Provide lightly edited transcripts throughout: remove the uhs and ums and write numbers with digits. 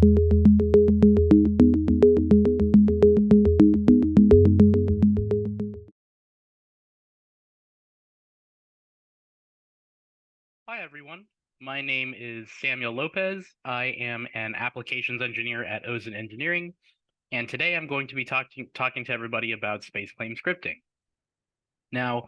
Hi, everyone. My name is Samuel Lopez. I am an applications engineer at Ozen Engineering, and today I'm going to be talking to everybody about SpaceClaim scripting. Now,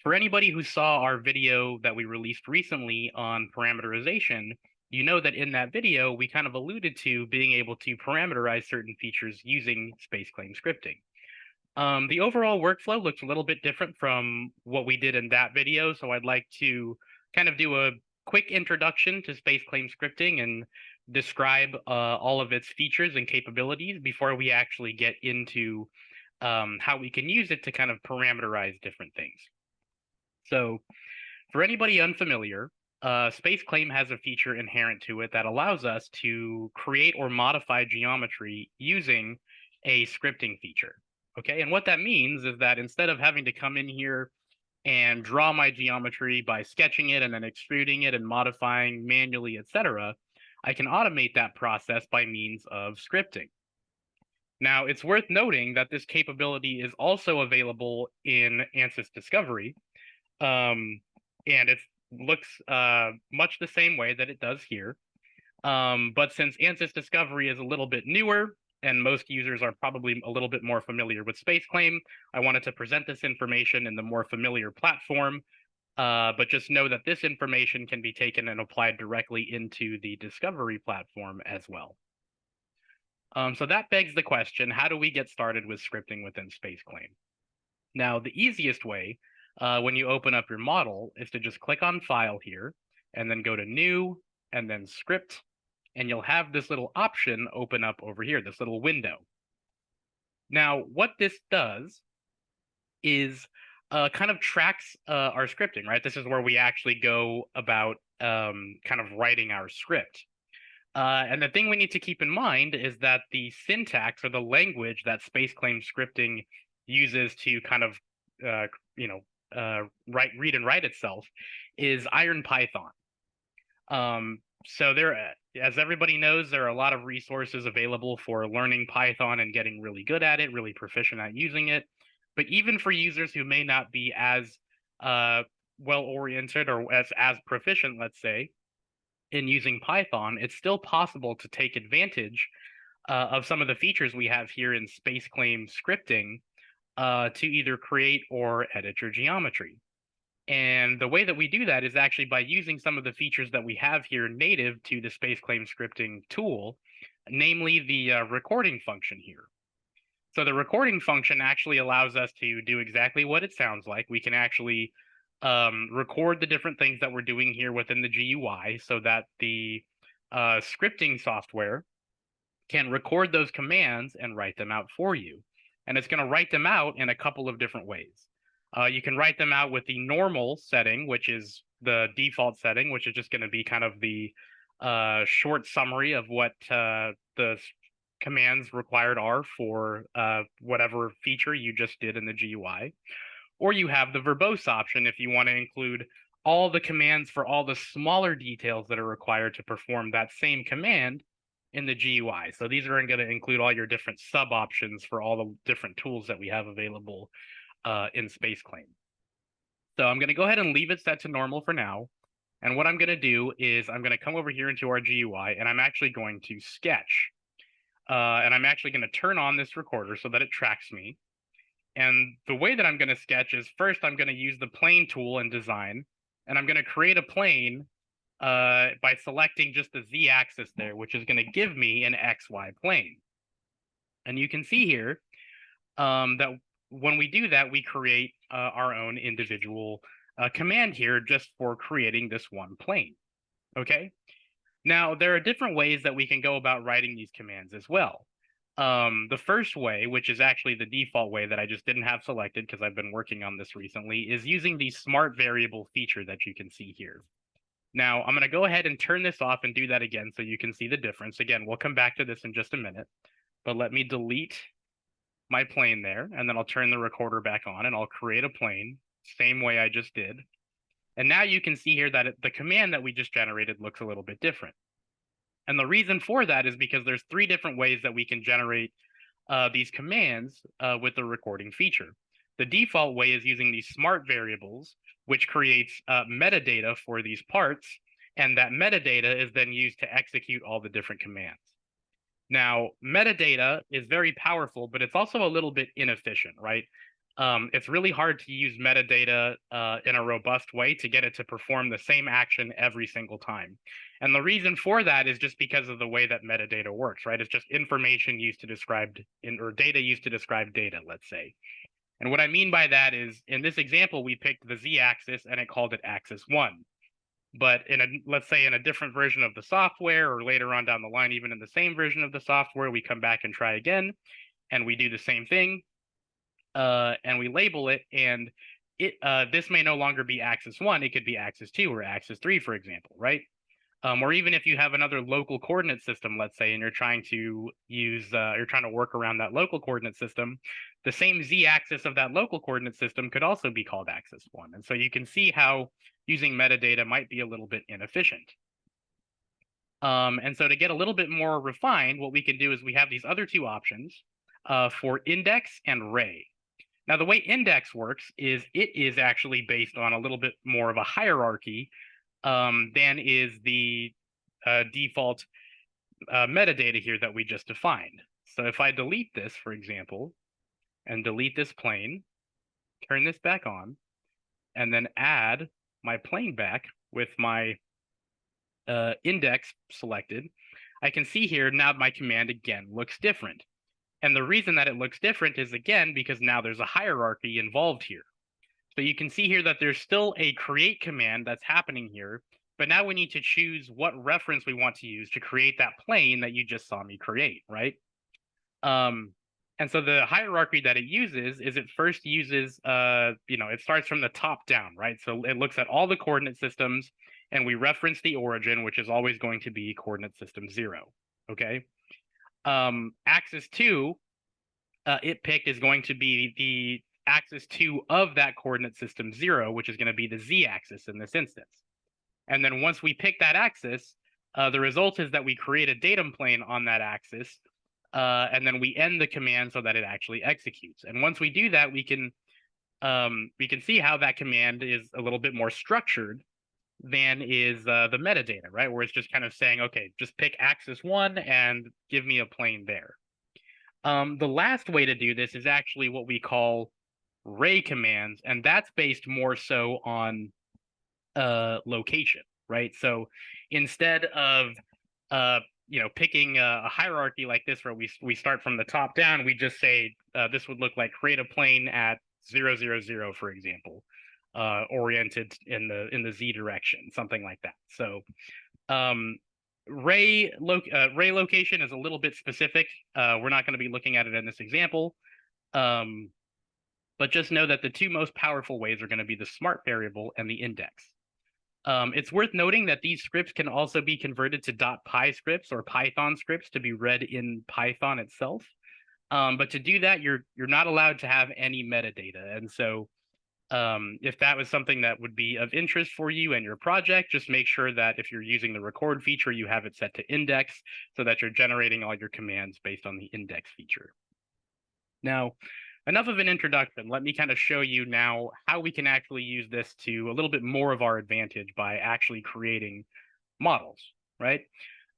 for anybody who saw our video that we released recently on parameterization, you know that in that video, we kind of alluded to being able to parameterize certain features using SpaceClaim scripting. The overall workflow looks a little bit different from what we did in that video, so I'd like to kind of do a quick introduction to SpaceClaim scripting and describe all of its features and capabilities before we actually get into how we can use it to kind of parameterize different things. So for anybody unfamiliar, SpaceClaim has a feature inherent to it that allows us to create or modify geometry using a scripting feature. Okay, and what that means is that instead of having to come in here and draw my geometry by sketching it and then extruding it and modifying manually, etc., I can automate that process by means of scripting. Now, it's worth noting that this capability is also available in Ansys Discovery, and it looks much the same way that it does here. But since Ansys Discovery is a little bit newer, and most users are probably a little bit more familiar with SpaceClaim, I wanted to present this information in the more familiar platform, but just know that this information can be taken and applied directly into the Discovery platform as well. So that begs the question, how do we get started with scripting within SpaceClaim? Now, the easiest way when you open up your model is to just click on File here, and then go to New, and then Script, and you'll have this little option open up over here, this little window. Now, what this does is kind of tracks our scripting, right? This is where we actually go about kind of writing our script. And the thing we need to keep in mind is that the syntax or the language that SpaceClaim scripting uses to kind of, read and write itself is IronPython. So there, as everybody knows, there are a lot of resources available for learning Python and getting really good at it, really proficient at using it. But even for users who may not be as well-oriented or as proficient, let's say, in using Python, it's still possible to take advantage of some of the features we have here in SpaceClaim scripting to either create or edit your geometry. And the way that we do that is actually by using some of the features that we have here native to the SpaceClaim scripting tool, namely the recording function here. So the recording function actually allows us to do exactly what it sounds like. We can actually record the different things that we're doing here within the GUI so that the scripting software can record those commands and write them out for you. And it's going to write them out in a couple of different ways. You can write them out with the normal setting, which is the default setting, which is just going to be kind of the short summary of what the commands required are for whatever feature you just did in the GUI. Or you have the verbose option if you want to include all the commands for all the smaller details that are required to perform that same command in the GUI. So these are going to include all your different sub options for all the different tools that we have available in SpaceClaim. So I'm going to go ahead and leave it set to normal for now. And what I'm going to do is I'm going to come over here into our GUI, and I'm actually going to sketch. And I'm actually going to turn on this recorder so that it tracks me. And the way that I'm going to sketch is first I'm going to use the plane tool in design, and I'm going to create a plane by selecting just the z-axis there, which is going to give me an XY plane. And you can see here that when we do that, we create our own individual command here just for creating this one plane. Okay. Now, there are different ways that we can go about writing these commands as well. The first way, which is actually the default way that I just didn't have selected because I've been working on this recently, is using the smart variable feature that you can see here. Now, I'm going to go ahead and turn this off and do that again so you can see the difference. Again, we'll come back to this in just a minute, but let me delete my plane there, and then I'll turn the recorder back on, and I'll create a plane, same way I just did. And now you can see here that the command that we just generated looks a little bit different. And the reason for that is because there's 3 different ways that we can generate these commands with the recording feature. The default way is using these smart variables, which creates metadata for these parts, and that metadata is then used to execute all the different commands. Now, metadata is very powerful, but it's also a little bit inefficient, right? It's really hard to use metadata in a robust way to get it to perform the same action every single time. And the reason for that is just because of the way that metadata works, right? It's just information used to describe, or data used to describe data, let's say. And what I mean by that is, in this example, we picked the z-axis and it called it axis 1. But let's say in a different version of the software, or later on down the line, even in the same version of the software, we come back and try again, and we do the same thing, and we label it, and this may no longer be axis 1, it could be axis 2 or axis 3, for example, right? Or even if you have another local coordinate system, let's say, and you're trying to work around that local coordinate system, the same z-axis of that local coordinate system could also be called axis 1. And so you can see how using metadata might be a little bit inefficient. And so to get a little bit more refined, what we can do is we have these other 2 options for index and ray. Now, the way index works is it is actually based on a little bit more of a hierarchy than is the default metadata here that we just defined. So if I delete this, for example, and delete this plane, turn this back on, and then add my plane back with my index selected, I can see here now my command again looks different. And the reason that it looks different is, again, because now there's a hierarchy involved here. So you can see here that there's still a create command that's happening here, but now we need to choose what reference we want to use to create that plane that you just saw me create, right? And so the hierarchy that it uses is it first uses, it starts from the top down, right? So it looks at all the coordinate systems, and we reference the origin, which is always going to be coordinate system 0, okay? Axis 2, it picked is going to be the axis 2 of that coordinate system 0, which is going to be the z-axis in this instance. And then once we pick that axis, the result is that we create a datum plane on that axis, and then we end the command so that it actually executes. And once we do that, we can see how that command is a little bit more structured than is the metadata, right? Where it's just kind of saying, okay, just pick axis 1 and give me a plane there. The last way to do this is actually what we call ray commands, and that's based more so on location, right? So instead of picking a hierarchy like this where we start from the top down, we just say this would look like create a plane at 0, 0, 0, for example, oriented in the z direction, something like that. So ray location is a little bit specific. We're not going to be looking at it in this example, but just know that the 2 most powerful ways are going to be the smart variable and the index. It's worth noting that these scripts can also be converted to .py scripts or Python scripts to be read in Python itself. But to do that, you're not allowed to have any metadata. And so if that was something that would be of interest for you and your project, just make sure that if you're using the record feature, you have it set to index so that you're generating all your commands based on the index feature. Now, enough of an introduction. Let me kind of show you now how we can actually use this to a little bit more of our advantage by actually creating models, right?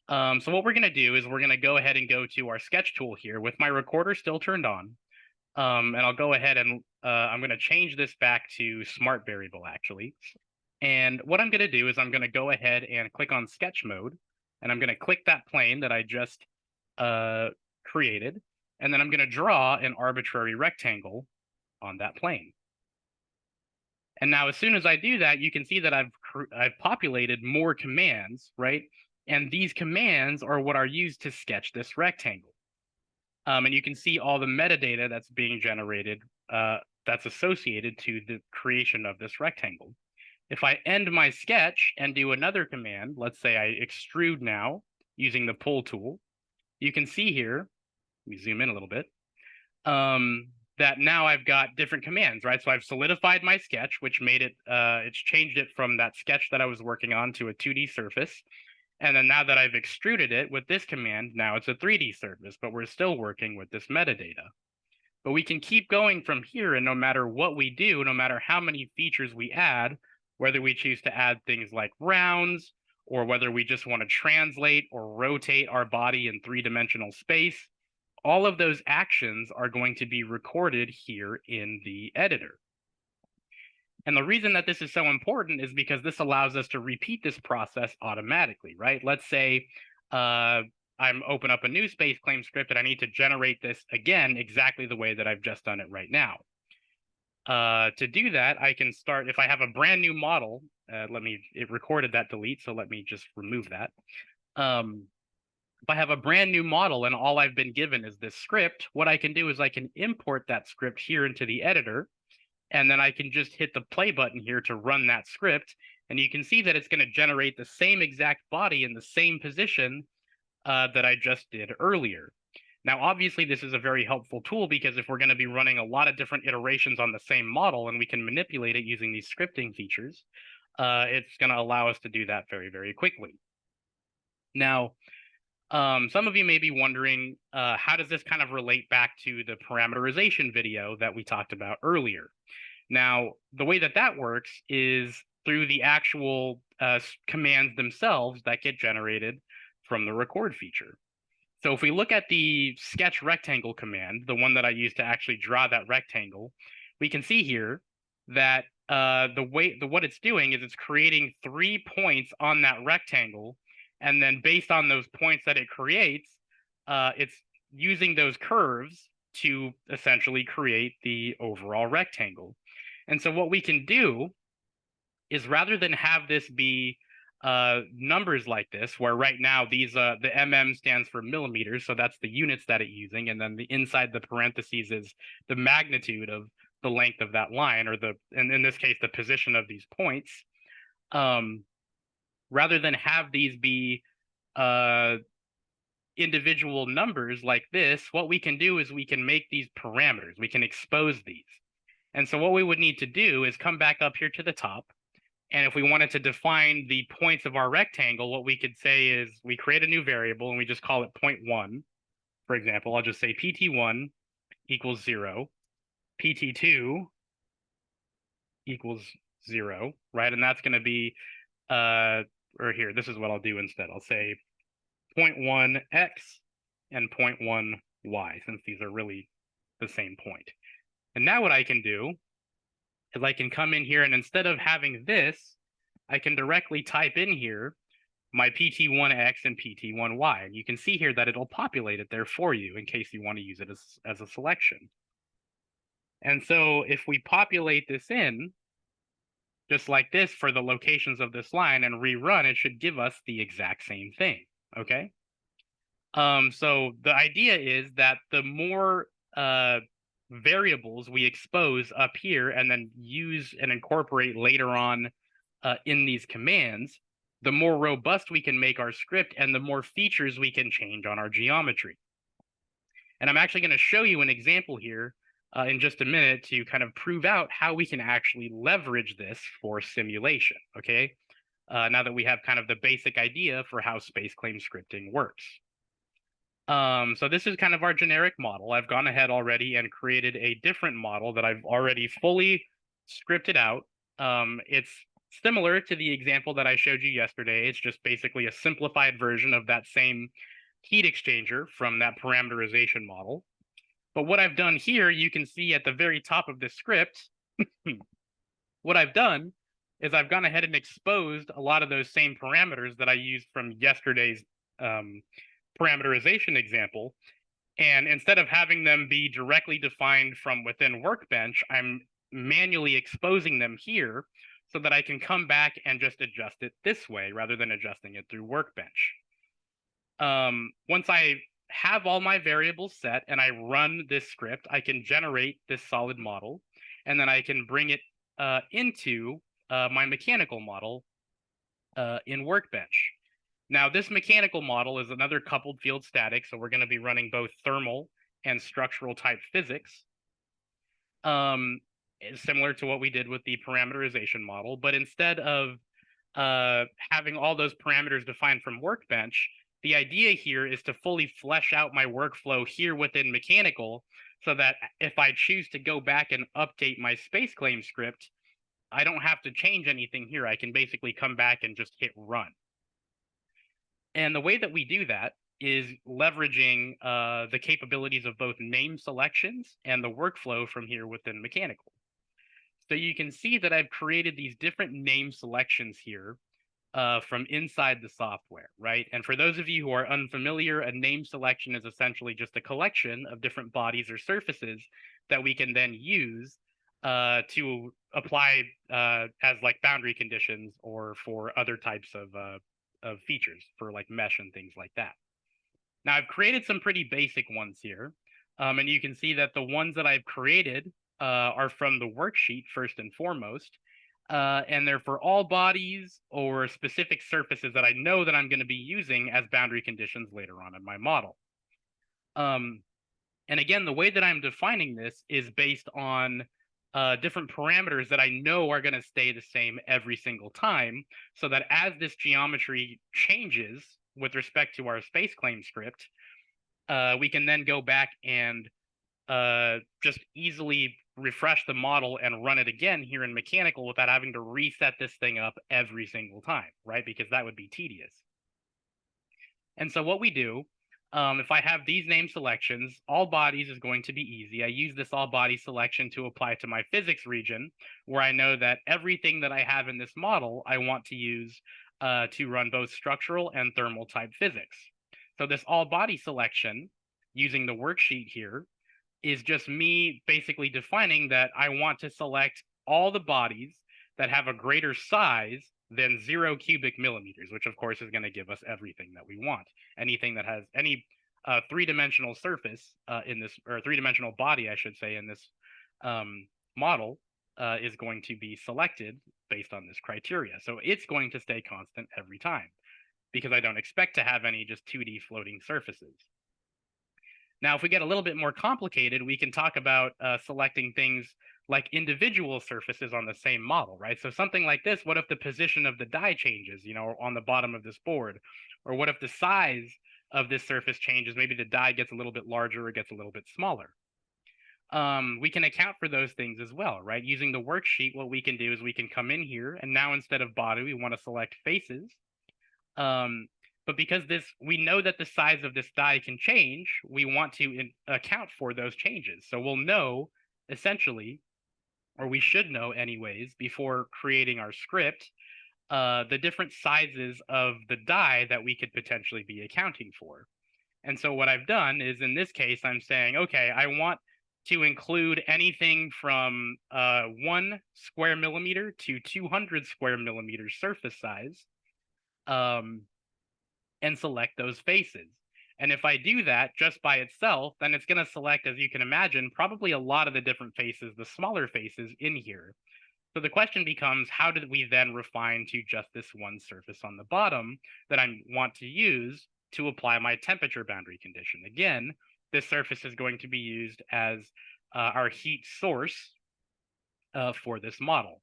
So what we're going to do is we're going to go ahead and go to our sketch tool here with my recorder still turned on. And I'll go ahead and I'm going to change this back to smart variable, actually. And what I'm going to do is I'm going to go ahead and click on sketch mode, and I'm going to click that plane that I just created. And then I'm going to draw an arbitrary rectangle on that plane. And now as soon as I do that, you can see that I've populated more commands, right? And these commands are what are used to sketch this rectangle. And you can see all the metadata that's being generated that's associated to the creation of this rectangle. If I end my sketch and do another command, let's say I extrude now using the pull tool, you can see here, let me zoom in a little bit, that now I've got different commands, right? So I've solidified my sketch, which made it, it's changed it from that sketch that I was working on to a 2D surface. And then now that I've extruded it with this command, now it's a 3D surface, but we're still working with this metadata. But we can keep going from here, and no matter what we do, no matter how many features we add, whether we choose to add things like rounds, or whether we just want to translate or rotate our body in 3-dimensional space, all of those actions are going to be recorded here in the editor. And the reason that this is so important is because this allows us to repeat this process automatically, right? Let's say I'm open up a new SpaceClaim script and I need to generate this again exactly the way that I've just done it right now. To do that, I can start, if I have a brand new model, it recorded that delete, so let me just remove that. If I have a brand new model and all I've been given is this script, what I can do is I can import that script here into the editor, and then I can just hit the play button here to run that script, and you can see that it's going to generate the same exact body in the same position that I just did earlier. Now, obviously, this is a very helpful tool because if we're going to be running a lot of different iterations on the same model and we can manipulate it using these scripting features, it's going to allow us to do that very, very quickly. Now, some of you may be wondering, how does this kind of relate back to the parameterization video that we talked about earlier? Now, the way that that works is through the actual commands themselves that get generated from the record feature. So if we look at the sketch rectangle command, the one that I used to actually draw that rectangle, we can see here that what it's doing is it's creating 3 points on that rectangle, and then based on those points that it creates, it's using those curves to essentially create the overall rectangle. And so what we can do is, rather than have this be numbers like this, where right now these the mm stands for millimeters, so that's the units that it's using, and then the inside the parentheses is the magnitude of the length of that line, or and in this case the position of these points. Rather than have these be individual numbers like this, what we can do is we can make these parameters. We can expose these. And so what we would need to do is come back up here to the top, and if we wanted to define the points of our rectangle, what we could say is we create a new variable and we just call it point 1. For example, I'll just say pt1 equals 0, pt2 equals 0, right? And that's going to be, or here, this is what I'll do instead. I'll say 0.1 x and 0.1 y, since these are really the same point. And now what I can do is I can come in here, and instead of having this, I can directly type in here my pt1x and pt1y. And you can see here that it'll populate it there for you in case you want to use it as a selection. And so if we populate this in, just like this for the locations of this line, and rerun, it should give us the exact same thing, okay? So the idea is that the more variables we expose up here and then use and incorporate later on in these commands, the more robust we can make our script and the more features we can change on our geometry. And I'm actually going to show you an example here in just a minute to kind of prove out how we can actually leverage this for simulation, okay? Now that we have kind of the basic idea for how SpaceClaim scripting works. So this is kind of our generic model. I've gone ahead already and created a different model that I've already fully scripted out. It's similar to the example that I showed you yesterday. It's just basically a simplified version of that same heat exchanger from that parameterization model. But what I've done here, you can see at the very top of this script, what I've done is I've gone ahead and exposed a lot of those same parameters that I used from yesterday's parameterization example. And instead of having them be directly defined from within Workbench, I'm manually exposing them here so that I can come back and just adjust it this way rather than adjusting it through Workbench. Once I have all my variables set and I run this script, I can generate this solid model, and then I can bring it into my mechanical model in Workbench. Now, this mechanical model is another coupled field static, so we're going to be running both thermal and structural type physics, similar to what we did with the parameterization model. But instead of having all those parameters defined from Workbench, the idea here is to fully flesh out my workflow here within Mechanical so that if I choose to go back and update my SpaceClaim script, I don't have to change anything here. I can basically come back and just hit run. And the way that we do that is leveraging the capabilities of both name selections and the workflow from here within Mechanical. So you can see that I've created these different name selections here from inside the software, right? And for those of you who are unfamiliar, a name selection is essentially just a collection of different bodies or surfaces that we can then use to apply as like boundary conditions or for other types of features for like mesh and things like that. Now I've created some pretty basic ones here, and you can see that the ones that I've created are from the worksheet first and foremost. And they're for all bodies or specific surfaces that I know that I'm going to be using as boundary conditions later on in my model. And again, the way that I'm defining this is based on different parameters that I know are going to stay the same every single time, so that as this geometry changes with respect to our SpaceClaim script, we can then go back and just easily refresh the model and run it again here in Mechanical without having to reset this thing up every single time, right? Because that would be tedious. And so what we do, if I have these name selections, all bodies is going to be easy. I use this all body selection to apply to my physics region, where I know that everything that I have in this model, I want to use to run both structural and thermal type physics. So this all body selection, using the worksheet here, is just me basically defining that I want to select all the bodies that have a greater size than 0 cubic millimeters, which of course is going to give us everything that we want. Anything that has any three-dimensional surface in this, or three-dimensional body, I should say, in this model is going to be selected based on this criteria. So it's going to stay constant every time because I don't expect to have any just 2D floating surfaces. Now, if we get a little bit more complicated, we can talk about selecting things like individual surfaces on the same model, right? So something like this, what if the position of the die changes, you know, on the bottom of this board? Or what if the size of this surface changes? Maybe the die gets a little bit larger or gets a little bit smaller. We can account for those things as well, right? Using the worksheet, what we can do is we can come in here, and now instead of body, we want to select faces. But because we know that the size of this die can change, we want to account for those changes. So we'll know essentially, or we should know anyways, before creating our script, the different sizes of the die that we could potentially be accounting for. And so what I've done is in this case, I'm saying, okay, I want to include anything from 1 square millimeter to 200 square millimeters surface size. And select those faces. And if I do that just by itself, then it's going to select, as you can imagine, probably a lot of the different faces, the smaller faces in here. So the question becomes, how did we then refine to just this one surface on the bottom that I want to use to apply my temperature boundary condition? Again, this surface is going to be used as our heat source for this model.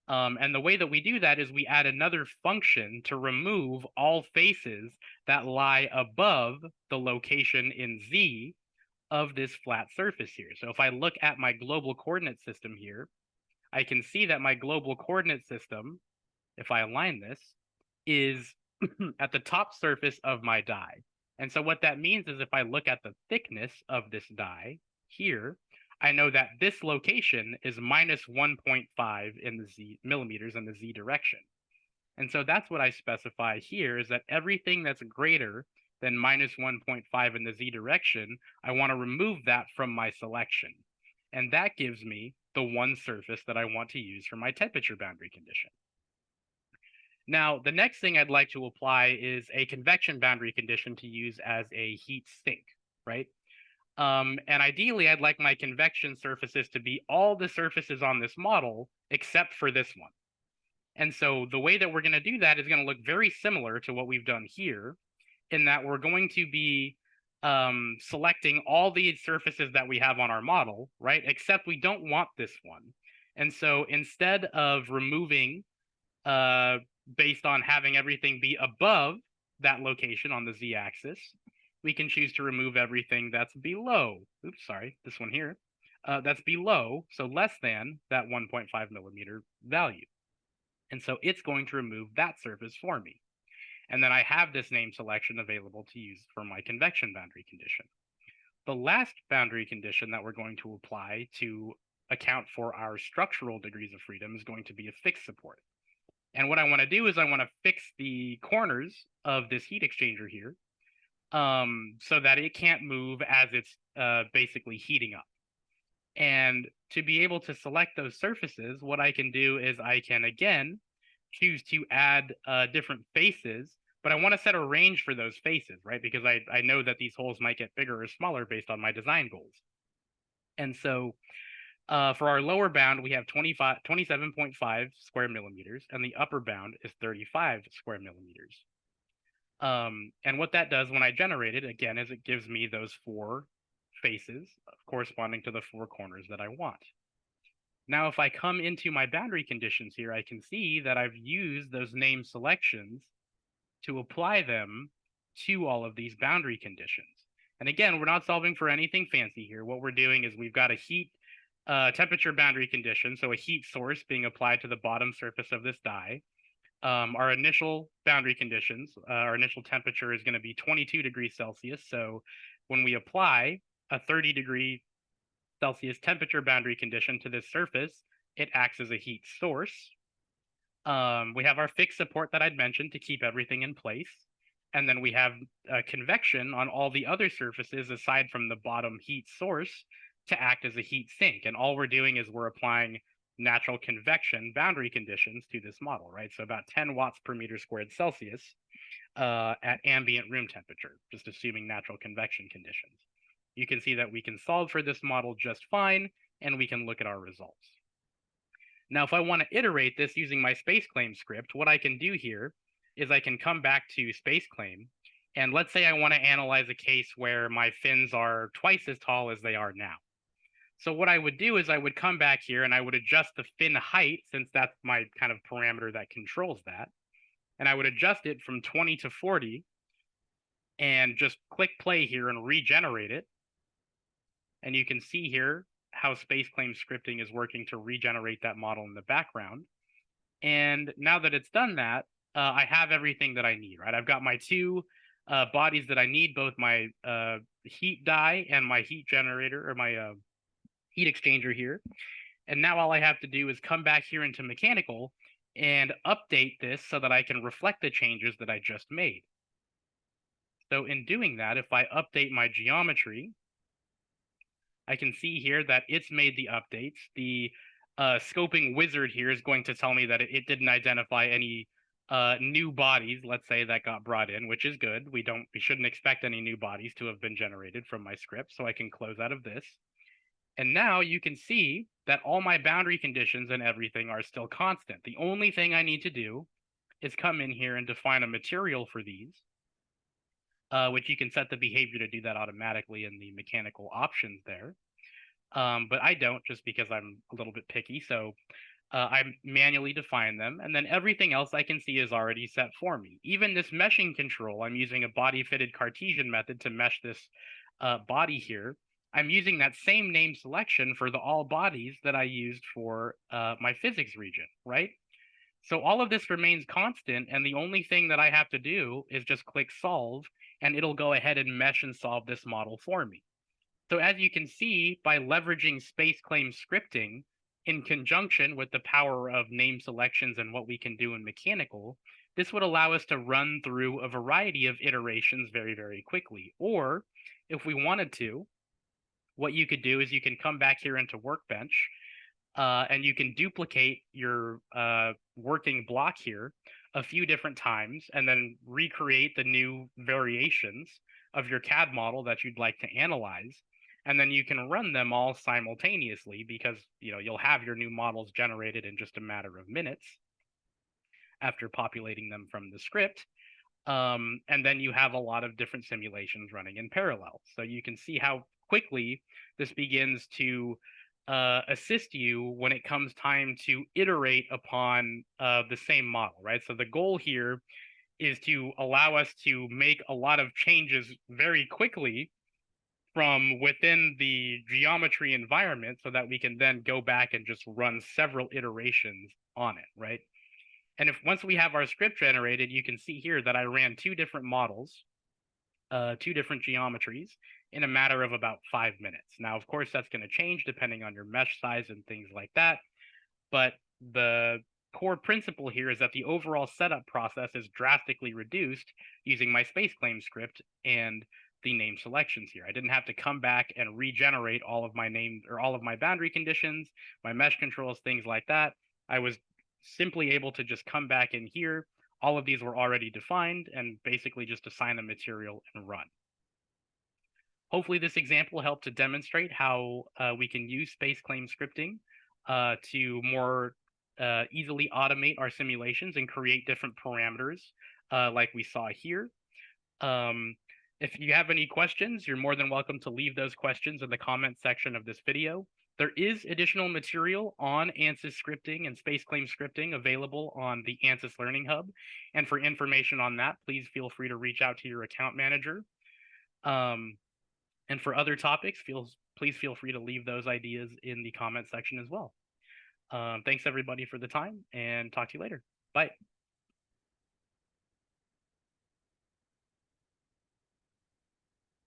And the way that we do that is we add another function to remove all faces that lie above the location in Z of this flat surface here. So if I look at my global coordinate system here, I can see that my global coordinate system, if I align this, is at the top surface of my die. And so what that means is if I look at the thickness of this die here, I know that this location is minus 1.5 in the Z millimeters in the Z direction. And so that's what I specify here, is that everything that's greater than minus 1.5 in the Z direction, I want to remove that from my selection. And that gives me the one surface that I want to use for my temperature boundary condition. Now, the next thing I'd like to apply is a convection boundary condition to use as a heat sink, right? And ideally, I'd like my convection surfaces to be all the surfaces on this model except for this one. And so the way that we're going to do that is going to look very similar to what we've done here, in that we're going to be selecting all the surfaces that we have on our model, right? Except we don't want this one. And so instead of removing based on having everything be above that location on the z-axis, we can choose to remove everything that's below. Oops, sorry, this one here. That's below, so less than that 1.5 millimeter value. And so it's going to remove that surface for me. And then I have this name selection available to use for my convection boundary condition. The last boundary condition that we're going to apply to account for our structural degrees of freedom is going to be a fixed support. And what I want to do is I want to fix the corners of this heat exchanger here so that it can't move as it's basically heating up. And to be able to select those surfaces, what I can do is I can, again, choose to add different faces, but I want to set a range for those faces, right? Because I know that these holes might get bigger or smaller based on my design goals. And so for our lower bound, we have 27.5 square millimeters, and the upper bound is 35 square millimeters. And what that does when I generate it, again, is it gives me those 4 faces corresponding to the 4 corners that I want. Now, if I come into my boundary conditions here, I can see that I've used those name selections to apply them to all of these boundary conditions. And again, we're not solving for anything fancy here. What we're doing is we've got a heat temperature boundary condition, so a heat source being applied to the bottom surface of this die. Our initial boundary conditions, our initial temperature is going to be 22 degrees Celsius. So when we apply a 30 degree Celsius temperature boundary condition to this surface, it acts as a heat source. We have our fixed support that I'd mentioned to keep everything in place. And then we have convection on all the other surfaces aside from the bottom heat source to act as a heat sink. And all we're doing is we're applying natural convection boundary conditions to this model, right? So about 10 watts per meter squared Celsius at ambient room temperature, just assuming natural convection conditions. You can see that we can solve for this model just fine, and we can look at our results. Now, if I want to iterate this using my SpaceClaim script, what I can do here is I can come back to SpaceClaim, and let's say I want to analyze a case where my fins are twice as tall as they are now. So what I would do is I would come back here and I would adjust the fin height, since that's my kind of parameter that controls that. And I would adjust it from 20 to 40 and just click play here and regenerate it. And you can see here how SpaceClaim scripting is working to regenerate that model in the background. And now that it's done that, I have everything that I need, right? I've got my 2 bodies that I need, both my heat die and my heat generator, or my heat exchanger here. And now all I have to do is come back here into mechanical and update this so that I can reflect the changes that I just made. So in doing that, if I update my geometry, I can see here that it's made the updates. The scoping wizard here is going to tell me that it didn't identify any new bodies, let's say, that got brought in, which is good. We shouldn't expect any new bodies to have been generated from my script, so I can close out of this. And now you can see that all my boundary conditions and everything are still constant. The only thing I need to do is come in here and define a material for these, which you can set the behavior to do that automatically in the mechanical options there. But I don't, just because I'm a little bit picky. So I manually define them, and then everything else I can see is already set for me. Even this meshing control, I'm using a body-fitted Cartesian method to mesh this body here. I'm using that same name selection for the all bodies that I used for my physics region, right? So all of this remains constant, and the only thing that I have to do is just click solve, and it'll go ahead and mesh and solve this model for me. So as you can see, by leveraging SpaceClaim scripting in conjunction with the power of name selections and what we can do in mechanical, this would allow us to run through a variety of iterations very, very quickly. Or if we wanted to, what you could do is you can come back here into Workbench and you can duplicate your working block here a few different times and then recreate the new variations of your CAD model that you'd like to analyze. And then you can run them all simultaneously because you'll have your new models generated in just a matter of minutes after populating them from the script. And then you have a lot of different simulations running in parallel. So you can see how quickly this begins to assist you when it comes time to iterate upon the same model, right? So the goal here is to allow us to make a lot of changes very quickly from within the geometry environment so that we can then go back and just run several iterations on it, right? And if once we have our script generated, you can see here that I ran two different models, two different geometries in a matter of about 5 minutes. Now, of course, that's going to change depending on your mesh size and things like that. But the core principle here is that the overall setup process is drastically reduced using my SpaceClaim script and the name selections here. I didn't have to come back and regenerate all of my name or all of my boundary conditions, my mesh controls, things like that. I was simply able to just come back in here. All of these were already defined and basically just assign a material and run. Hopefully this example helped to demonstrate how we can use SpaceClaim scripting to more easily automate our simulations and create different parameters like we saw here. If you have any questions, you're more than welcome to leave those questions in the comment section of this video. There is additional material on Ansys scripting and SpaceClaim scripting available on the Ansys Learning Hub. And for information on that, please feel free to reach out to your account manager. And for other topics, please feel free to leave those ideas in the comment section as well. Thanks everybody for the time, and talk to you later. Bye.